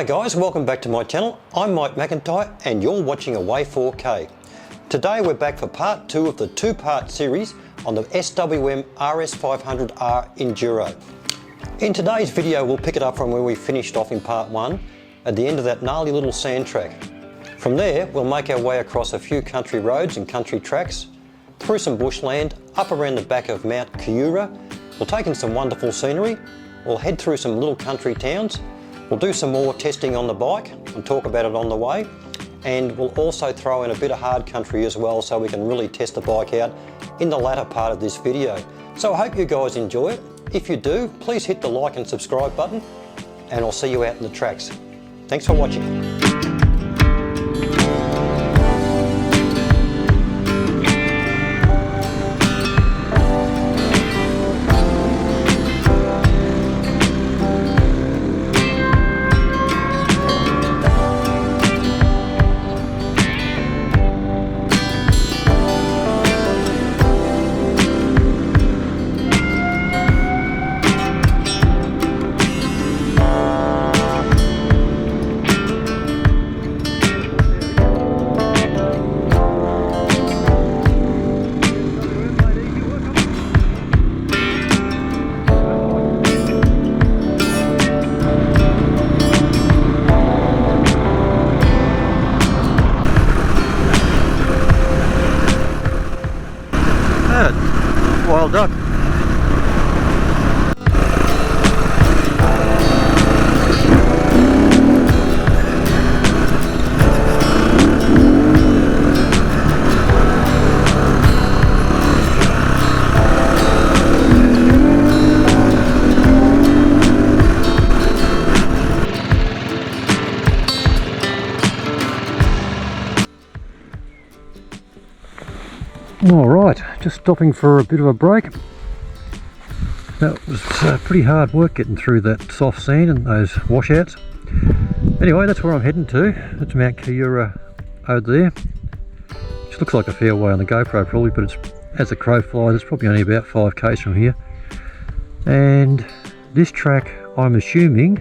Hi guys, welcome back to my channel. I'm Mike McIntyre and you're watching Away 4K. Today we're back for part 2 of the 2-part series on the SWM RS500R Enduro. In today's video we'll pick it up from where we finished off in part 1 at the end of that gnarly little sand track. From there we'll make our way across a few country roads and country tracks, through some bushland, up around the back of Mount Kooroora. We'll take in some wonderful scenery, we'll head through some little country towns, we'll do some more testing on the bike and talk about it on the way, and we'll also throw in a bit of hard country as well so we can really test the bike out in the latter part of this video. So I hope you guys enjoy it. If you do, please hit the like and subscribe button and I'll see you out in the tracks. Thanks for watching. Wild duck. Alright, just stopping for a bit of a break. That was pretty hard work getting through that soft sand and those washouts. Anyway, that's where I'm heading to. It's Mount Kooroora over there. Which looks like a fair way on the GoPro probably, but it's, as the crow flies, it's probably only about 5k's from here. And this track, I'm assuming,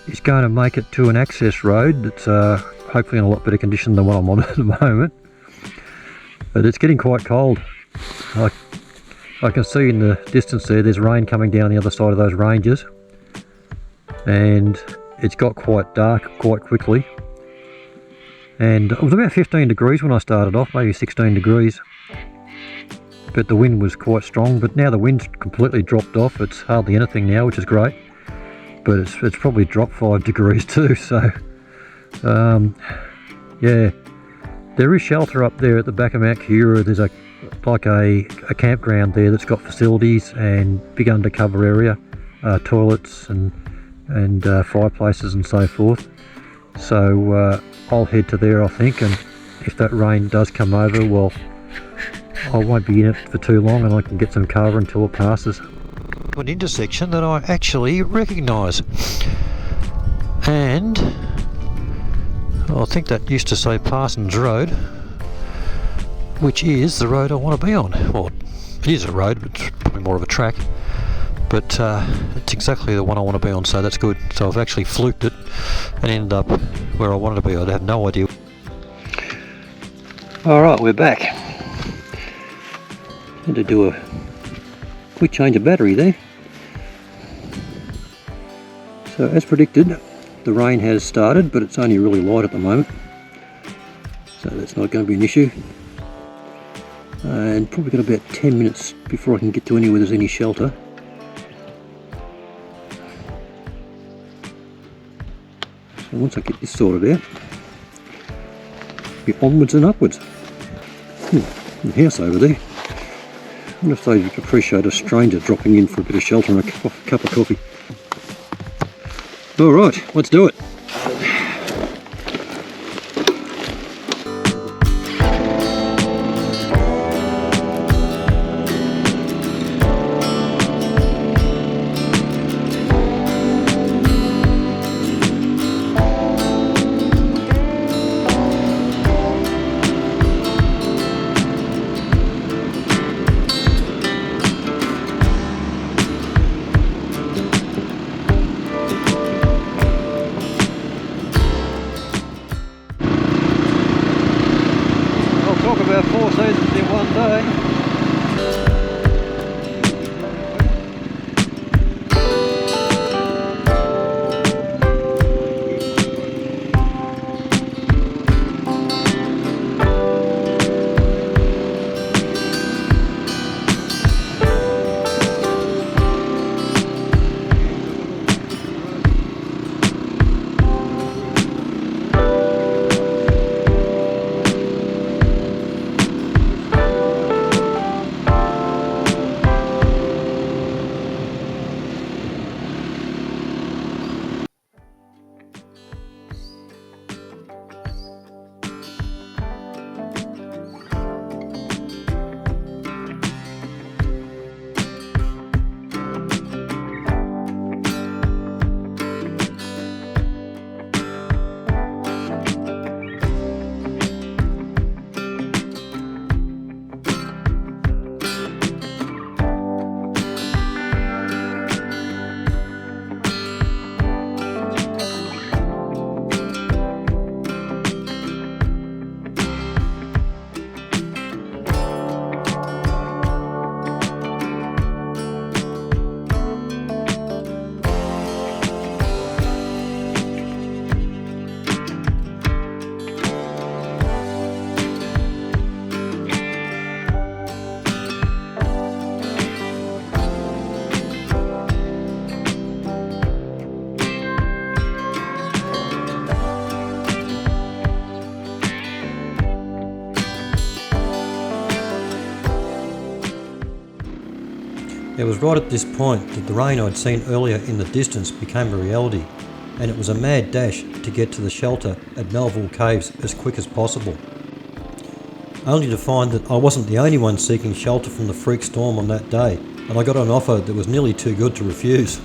is going to make it to an access road that's hopefully in a lot better condition than what I'm on at the moment. But it's getting quite cold. I can see in the distance there's rain coming down the other side of those ranges, and it's got quite dark quite quickly, and it was about 15 degrees when I started off, maybe 16 degrees, but the wind was quite strong. But now the wind's completely dropped off, it's hardly anything now, which is great, but it's probably dropped 5 degrees too. So yeah, there is shelter up there at the back of Mount Kooroora. There's a campground there that's got facilities and big undercover area, toilets and fireplaces and so forth. So I'll head to there, I think, and if that rain does come over, well, I won't be in it for too long and I can get some cover until it passes. An intersection that I actually recognise, and I think that used to say Parsons Road, which is the road I want to be on. Well, it is a road, but it's probably more of a track, but it's exactly the one I want to be on, so that's good. So I've actually fluked it and ended up where I wanted to be. I had no idea. Alright, we're back. Had to do a quick change of battery there. So as predicted, the rain has started, but it's only really light at the moment, so that's not going to be an issue. And probably got about 10 minutes before I can get to anywhere there's any shelter. So once I get this sorted out, be onwards and upwards. The house over there. I wonder if they appreciate a stranger dropping in for a bit of shelter and a cup of coffee. Alright, let's do it. seasons in one day. It was right at this point that the rain I'd seen earlier in the distance became a reality, and it was a mad dash to get to the shelter at Melville Caves as quick as possible. Only to find that I wasn't the only one seeking shelter from the freak storm on that day, and I got an offer that was nearly too good to refuse.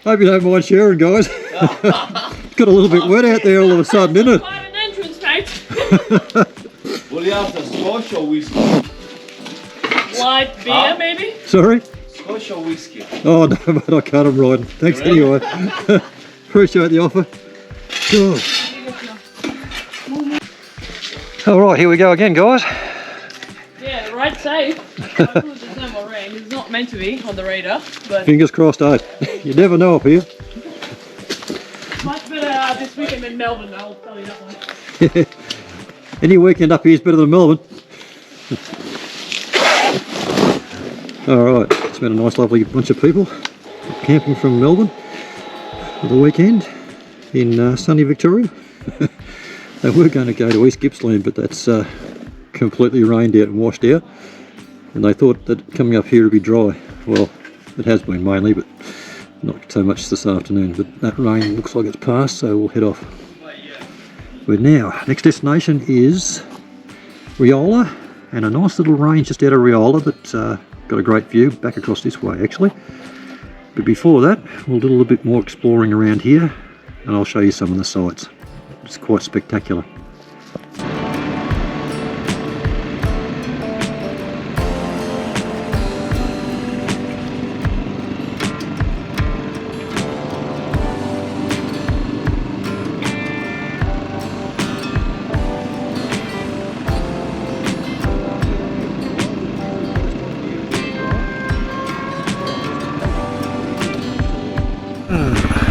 Hope you don't mind sharing, guys. Got a little bit wet out there all of a sudden, didn't it? Quite an entrance, mate. Will you have the Scotch or whiskey? Light beer, maybe? Sorry? Scotch or whiskey? Oh no, mate, I can't, I'm riding. Thanks anyway. Appreciate the offer. Good. Alright, here we go again, guys. Yeah, right safe. There's no more rain. It's not meant to be on the radar, but Fingers crossed, eh? You never know up here. much better this weekend in Melbourne, I'll tell you that one. Any weekend up here is better than Melbourne. Alright, it's been a nice lovely bunch of people camping from Melbourne for the weekend in sunny Victoria. They were going to go to East Gippsland, but that's completely rained out and washed out, and they thought that coming up here would be dry. Well, it has been mainly, but not so much this afternoon. But that rain looks like it's passed, so we'll head off. But now, next destination is Rheola, and a nice little range just out of Rheola that's got a great view back across this way actually. But before that, we'll do a little bit more exploring around here, and I'll show you some of the sights. It's quite spectacular.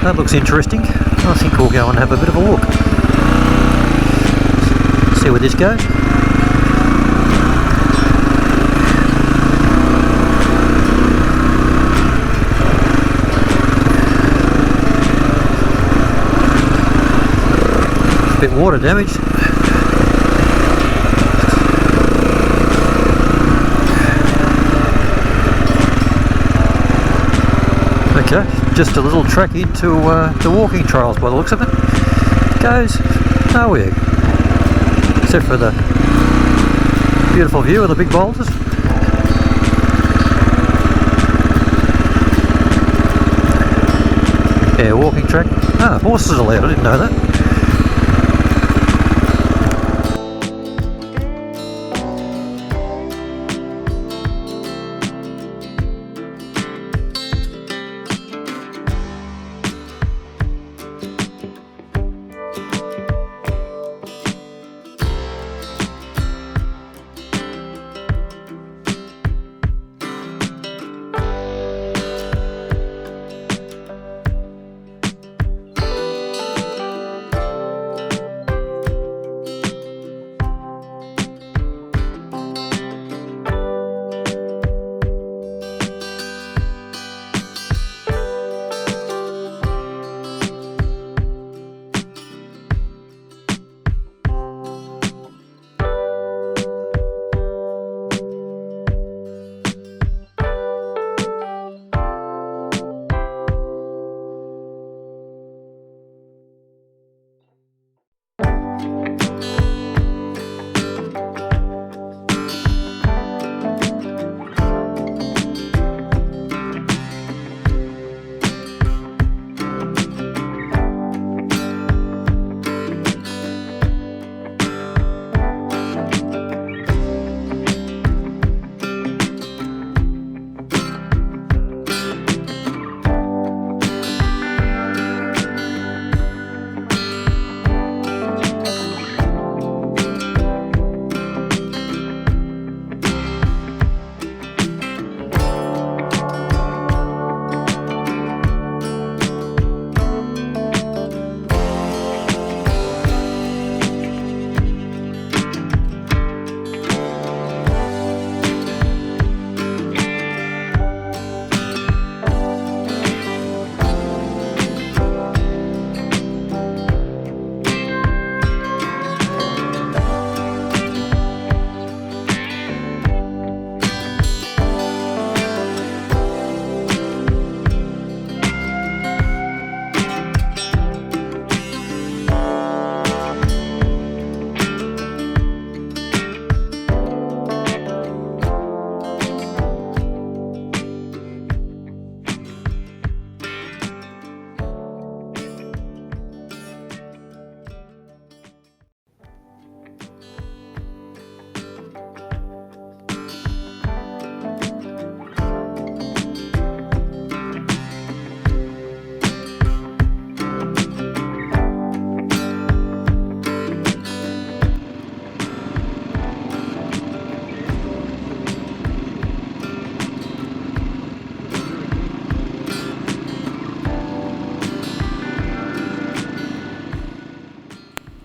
That looks interesting. I think we'll go and have a bit of a look. See where this goes. A bit water damage. adventure, just a little trek into the walking trails by the looks of it. Goes nowhere, except for the beautiful view of the big boulders. Yeah, walking track. Ah, horses allowed, I didn't know that.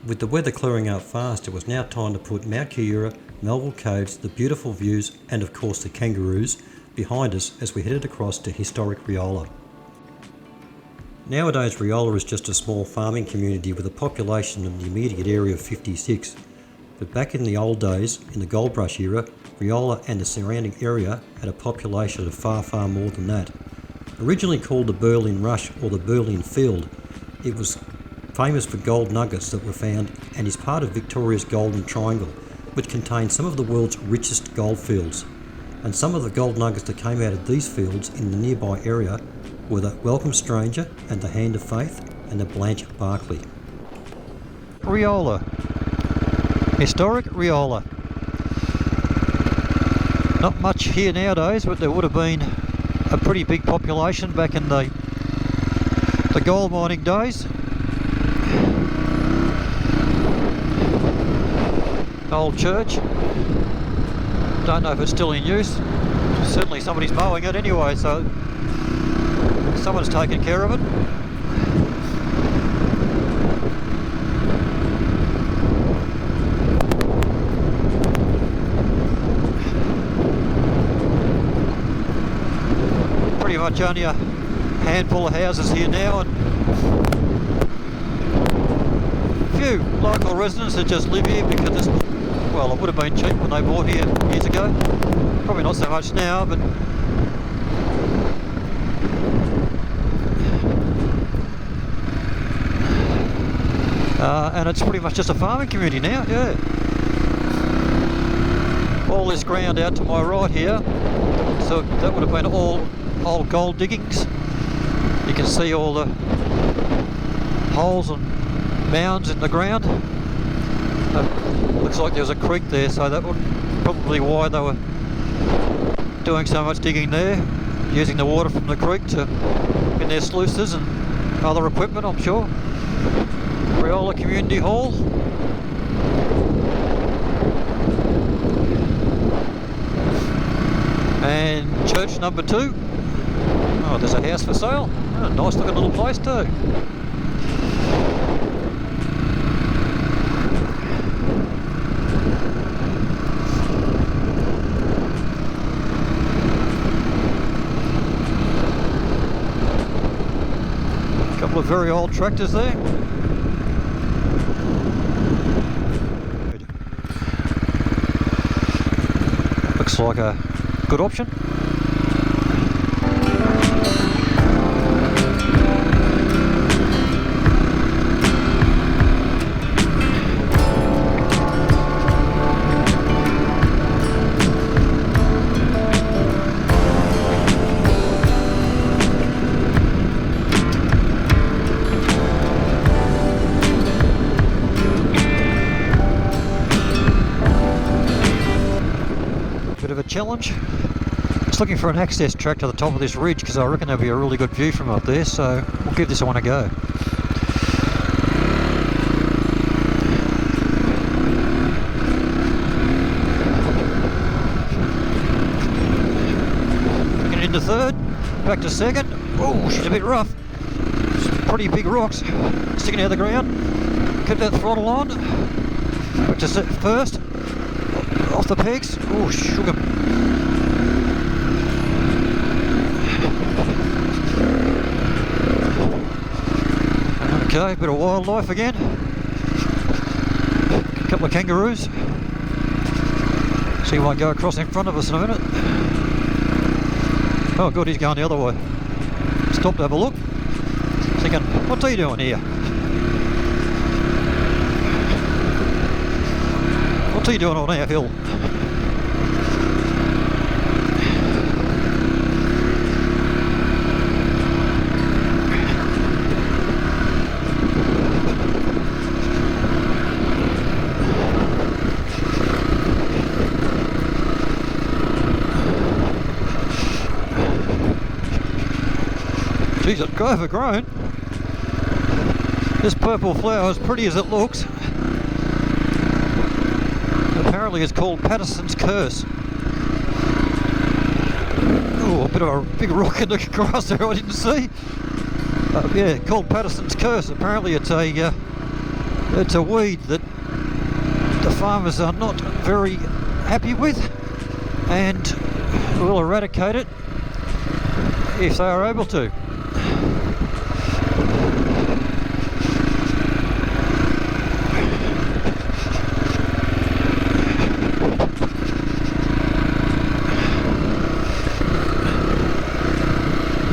With the weather clearing up fast, it was now time to put Mount Kooroora, Melville Caves, the beautiful views and of course the kangaroos behind us as we headed across to historic Rheola. Nowadays Rheola is just a small farming community with a population in the immediate area of 56, but back in the old days, in the gold rush era, Rheola and the surrounding area had a population of far more than that. Originally called the Berlin Rush or the Berlin Field, it was famous for gold nuggets that were found and is part of Victoria's Golden Triangle, which contains some of the world's richest gold fields. And some of the gold nuggets that came out of these fields in the nearby area were the Welcome Stranger and the Hand of Faith and the Blanche Barkley. Rheola. Historic Rheola. Not much here nowadays, but there would have been a pretty big population back in the gold mining days. Old church. Don't know if it's still in use. Certainly somebody's mowing it anyway, so someone's taking care of it. Pretty much only a handful of houses here now, and a few local residents that just live here because it's, well, it would have been cheap when they bought here years ago. Probably not so much now, but And it's pretty much just a farming community now, yeah. All this ground out to my right here, so that would have been all old gold diggings. You can see all the holes and mounds in the ground. Looks like there's a creek there, so that would probably why they were doing so much digging there, using the water from the creek to in their sluices and other equipment, I'm sure. Rheola Community Hall. And church number 2. Oh, there's a house for sale. Oh, nice looking little place too. A couple of very old tractors there. Looks like a good option. Bit of a challenge. Just looking for an access track to the top of this ridge because I reckon there'll be a really good view from up there, so we'll give this one a go. Getting into third, back to second. Oh, she's a bit rough. Some pretty big rocks sticking out of the ground. Keep that throttle on. Back to first. Off the pegs. Oh, sugar. Okay, bit of wildlife again. A couple of kangaroos. So he won't go across in front of us in a minute. Oh good, he's going the other way. Stopped to have a look. Thinking, what's he doing here? What's he doing on our hill? Geez, it's overgrown. This purple flower, as pretty as it looks, apparently is called Patterson's Curse. Oh, a bit of a big rock in the grass there I didn't see. Yeah, called Patterson's Curse. Apparently it's a weed that the farmers are not very happy with and will eradicate it if they are able to.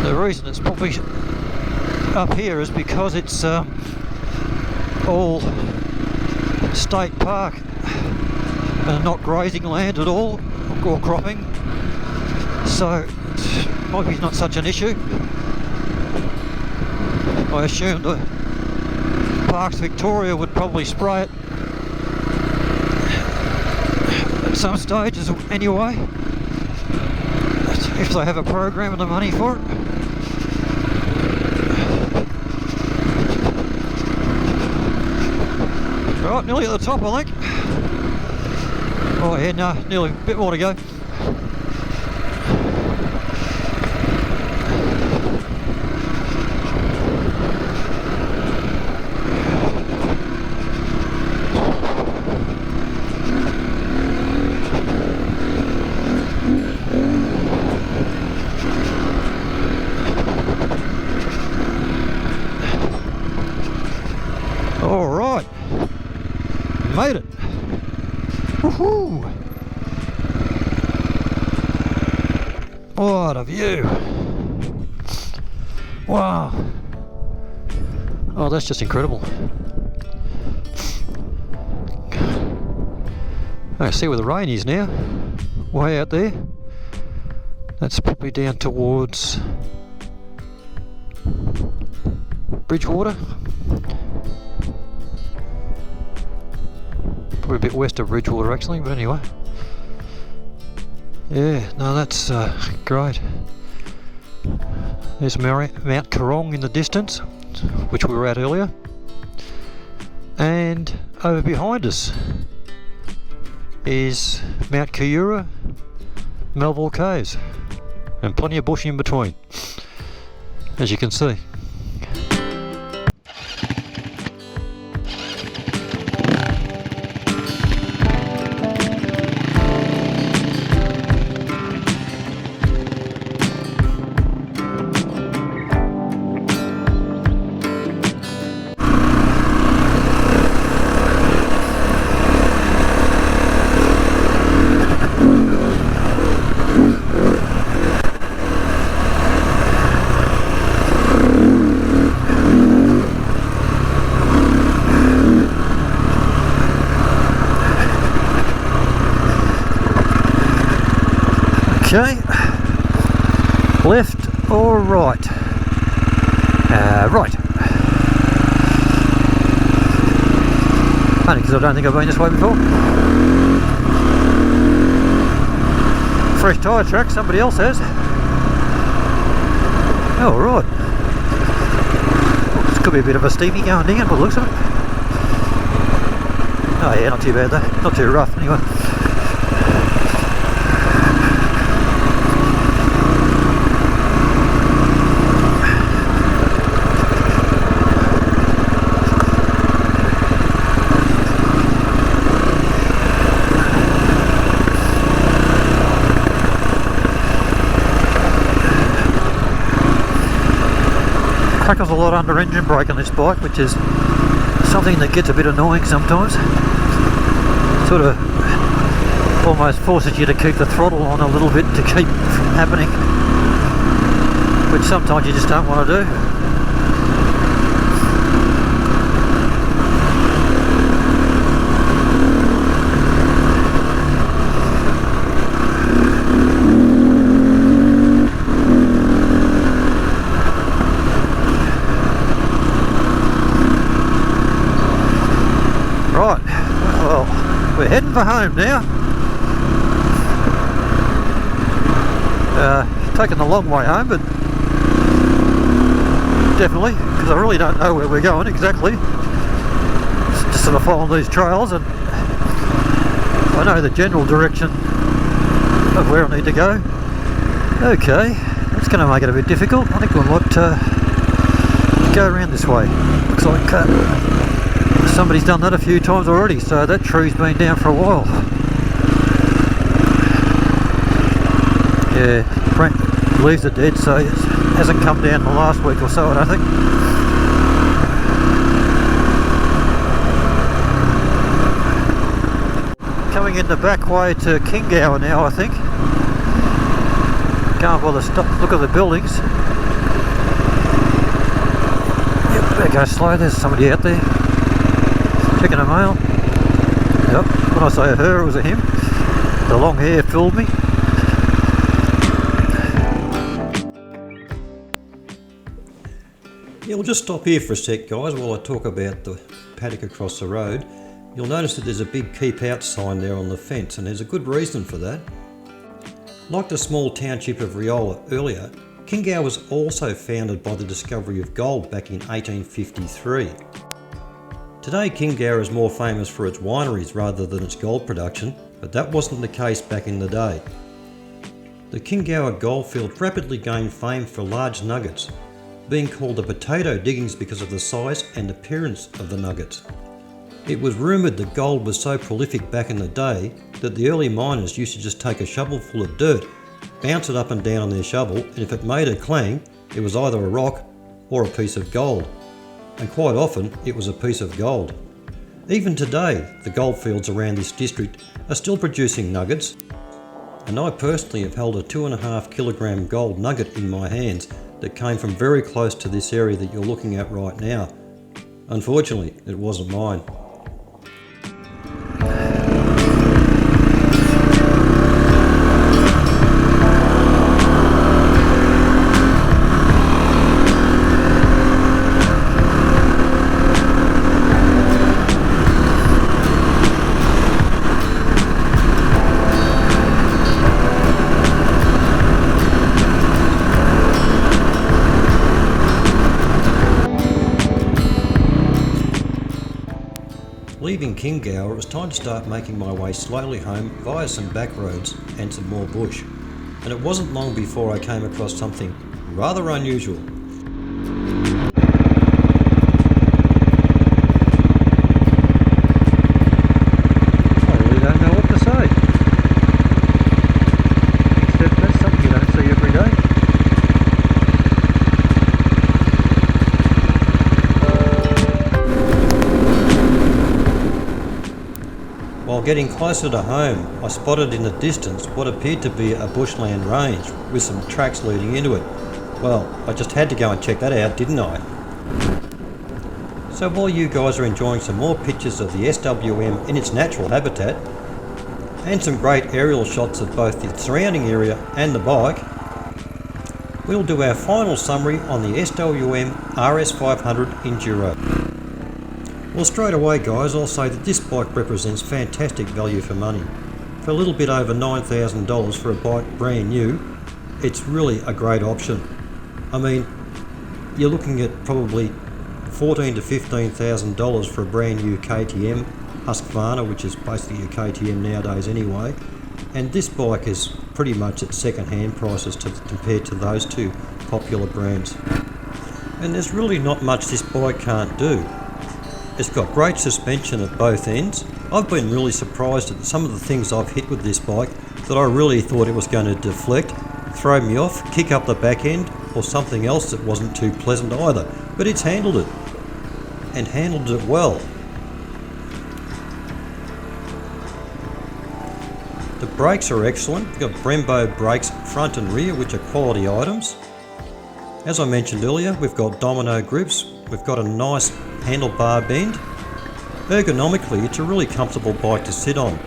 The reason it's probably up here is because it's all state park and not grazing land at all or cropping, so it might be not such an issue. I assume the Parks Victoria would probably spray it at some stages anyway, if they have a program and the money for it. Right, nearly at the top I think. Oh yeah, no, nearly a bit more to go. Alright, made it. Woohoo! What a view! Wow! Oh, that's just incredible. I see where the rain is now, way out there. That's probably down towards Bridgewater. Probably a bit west of Bridgewater actually, but anyway. Yeah, no, that's great. There's Mount Kooroora in the distance, which we were at earlier. And over behind us is Mount Kooroora, Melville Caves, and plenty of bush in between, as you can see. Okay, left or right? Right. Only because I don't think I've been this way before. Fresh tyre track, somebody else has. Oh, right. Well, this could be a bit of a steepy going down by the looks of it. Oh yeah, not too bad though, not too rough anyway. Crackles a lot under engine brake on this bike, which is something that gets a bit annoying sometimes. Sort of almost forces you to keep the throttle on a little bit to keep from happening, which sometimes you just don't want to do. Right, well, we're heading for home now. Taking the long way home, but definitely, because I really don't know where we're going exactly. Just sort of following these trails, and I know the general direction of where I need to go. Okay, that's going to make it a bit difficult. I think we might go around this way. Looks like somebody's done that a few times already, so that tree's been down for a while. Yeah, leaves are dead, so it hasn't come down the last week or so, I don't think. Coming in the back way to Kingower now, I think. Going by the look at the buildings. Yep, better go slow, there's somebody out there. Checking a mail. Yep, when I say a her, it was a him. The long hair fooled me. Yeah, we'll just stop here for a sec, guys, while I talk about the paddock across the road. You'll notice that there's a big keep out sign there on the fence, and there's a good reason for that. Like the small township of Rheola earlier, Kingower was also founded by the discovery of gold back in 1853. Today Kingower is more famous for its wineries rather than its gold production, but that wasn't the case back in the day. The Kingower goldfield rapidly gained fame for large nuggets, being called the potato diggings because of the size and appearance of the nuggets. It was rumoured that gold was so prolific back in the day that the early miners used to just take a shovel full of dirt, bounce it up and down on their shovel, and if it made a clang, it was either a rock or a piece of gold. And quite often it was a piece of gold. Even today, the goldfields around this district are still producing nuggets, and I personally have held a 2.5 kilogram gold nugget in my hands that came from very close to this area that you're looking at right now. Unfortunately, it wasn't mine. Kingower, it was time to start making my way slowly home via some back roads and some more bush. And it wasn't long before I came across something rather unusual. I really don't know what to say, except that's something you don't see every day. While getting closer to home, I spotted in the distance what appeared to be a bushland range with some tracks leading into it. Well, I just had to go and check that out, didn't I? So while you guys are enjoying some more pictures of the SWM in its natural habitat, and some great aerial shots of both the surrounding area and the bike, we'll do our final summary on the SWM RS500 Enduro. Well, straight away guys, I'll say that this bike represents fantastic value for money. For a little bit over $9,000 for a bike brand new, it's really a great option. I mean, you're looking at probably $14,000 to $15,000 for a brand new KTM Husqvarna, which is basically a KTM nowadays anyway, and this bike is pretty much at second-hand prices compared to those two popular brands. And there's really not much this bike can't do. It's got great suspension at both ends. I've been really surprised at some of the things I've hit with this bike that I really thought it was going to deflect, throw me off, kick up the back end, or something else that wasn't too pleasant either. But it's handled it, and handled it well. The brakes are excellent. We've got Brembo brakes front and rear, which are quality items. As I mentioned earlier, we've got domino grips. We've got a nice handlebar bend. Ergonomically, it's a really comfortable bike to sit on.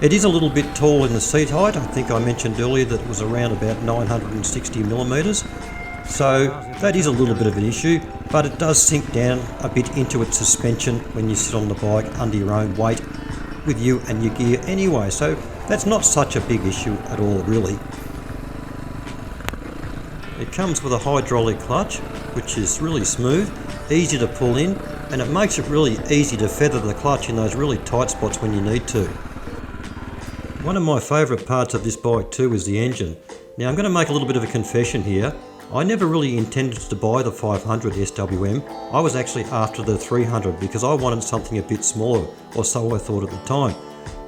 It is a little bit tall in the seat height. I think I mentioned earlier that it was around about 960 millimeters. So that is a little bit of an issue, but it does sink down a bit into its suspension when you sit on the bike under your own weight with you and your gear anyway. So that's not such a big issue at all, really. It comes with a hydraulic clutch, which is really smooth, easy to pull in, and it makes it really easy to feather the clutch in those really tight spots when you need to. One of my favourite parts of this bike too is the engine. Now I'm going to make a little bit of a confession here. I never really intended to buy the 500 SWM. I was actually after the 300 because I wanted something a bit smaller, or so I thought at the time.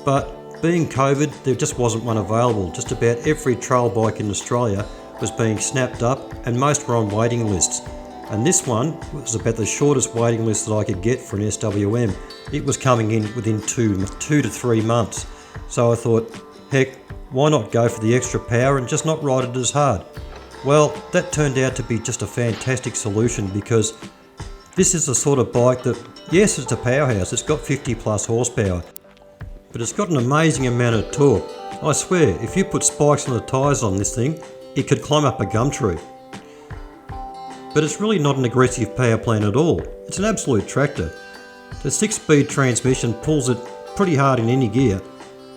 But being COVID, there just wasn't one available. Just about every trail bike in Australia was being snapped up, and most were on waiting lists. And this one was about the shortest waiting list that I could get for an SWM. It was coming in within two to 3 months. So I thought, heck, why not go for the extra power and just not ride it as hard? Well, that turned out to be just a fantastic solution, because this is the sort of bike that, yes, it's a powerhouse, it's got 50 plus horsepower, but it's got an amazing amount of torque. I swear, if you put spikes on the tyres on this thing, it could climb up a gum tree. But it's really not an aggressive power plant at all. It's an absolute tractor. The 6-speed transmission pulls it pretty hard in any gear,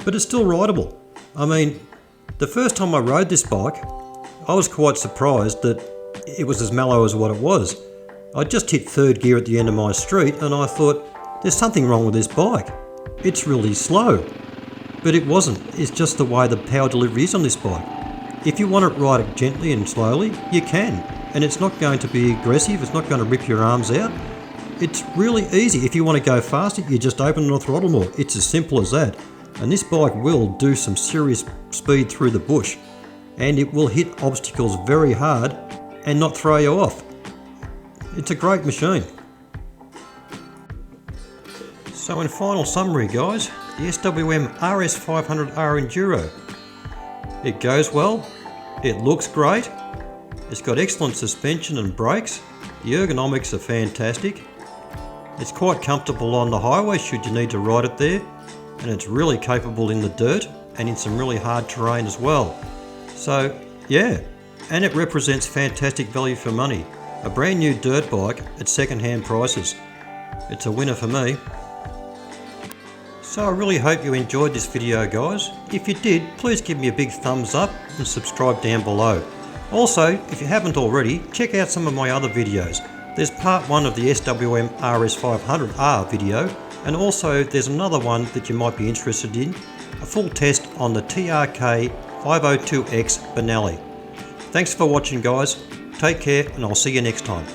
but it's still rideable. I mean, the first time I rode this bike, I was quite surprised that it was as mellow as what it was. I just hit third gear at the end of my street and I thought, there's something wrong with this bike. It's really slow. But it wasn't. It's just the way the power delivery is on this bike. If you want to ride it gently and slowly, you can. And it's not going to be aggressive, it's not going to rip your arms out. It's really easy. If you want to go faster, you just open the throttle more. It's as simple as that. And this bike will do some serious speed through the bush. And it will hit obstacles very hard and not throw you off. It's a great machine. So in final summary guys, the SWM RS500R Enduro. It goes well, it looks great, it's got excellent suspension and brakes, the ergonomics are fantastic, it's quite comfortable on the highway should you need to ride it there, and it's really capable in the dirt and in some really hard terrain as well. So yeah, and it represents fantastic value for money. A brand new dirt bike at second-hand prices. It's a winner for me. So I really hope you enjoyed this video guys. If you did, please give me a big thumbs up and subscribe down below. Also, if you haven't already, check out some of my other videos. There's part 1 of the SWM RS500R video, And also there's another one that you might be interested in, a full test on the TRK 502X Benelli. Thanks for watching guys, take care and I'll see you next time.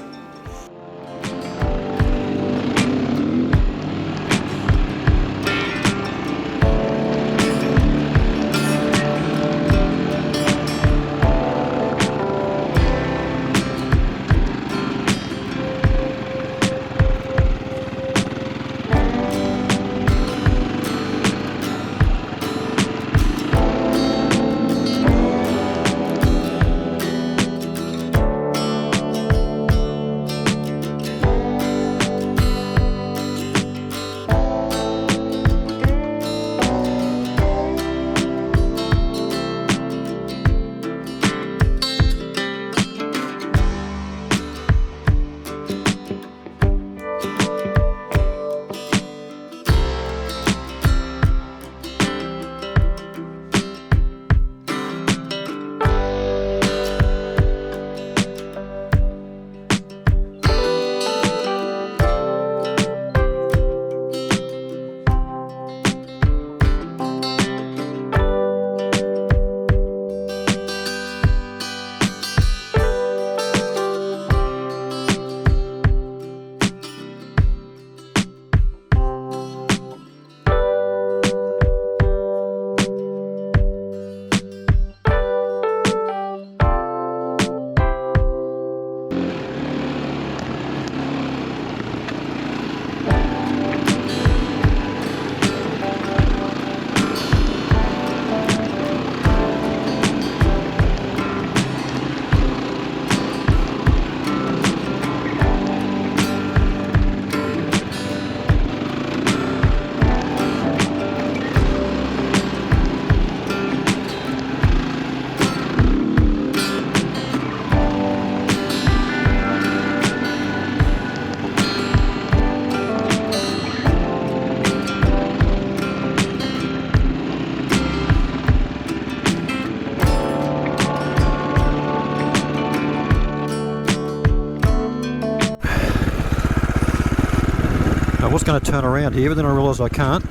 I was going to turn around here, but then I realised I can't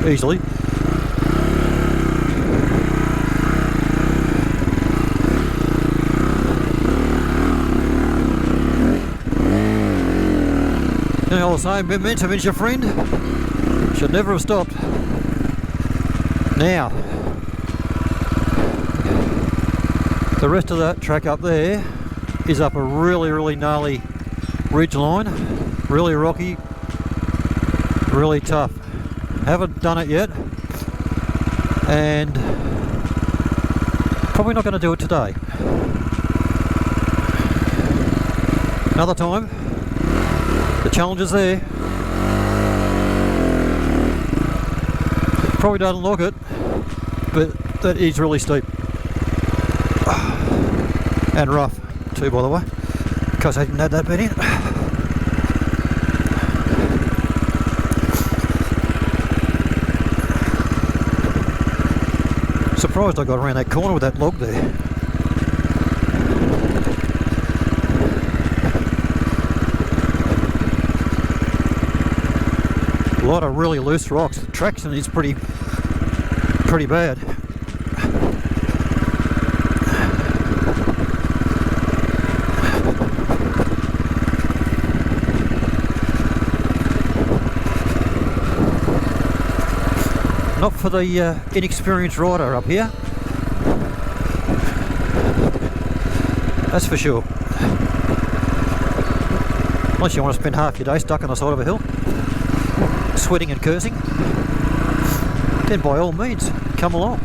easily. You know, I was saying, momentum is your friend. Should never have stopped. Now, the rest of that track up there is up a really gnarly ridge line, really rocky, really tough. Haven't done it yet, and probably not going to do it today. Another time. The challenge is there. Probably doesn't look it, but that is really steep and rough too, by the way, because I didn't add that bit in. Surprised I got around that corner with that log there. A lot of really loose rocks. The traction is pretty bad. Not for the inexperienced rider up here. That's for sure. Unless you want to spend half your day stuck on the side of a hill, sweating and cursing, then by all means, come along.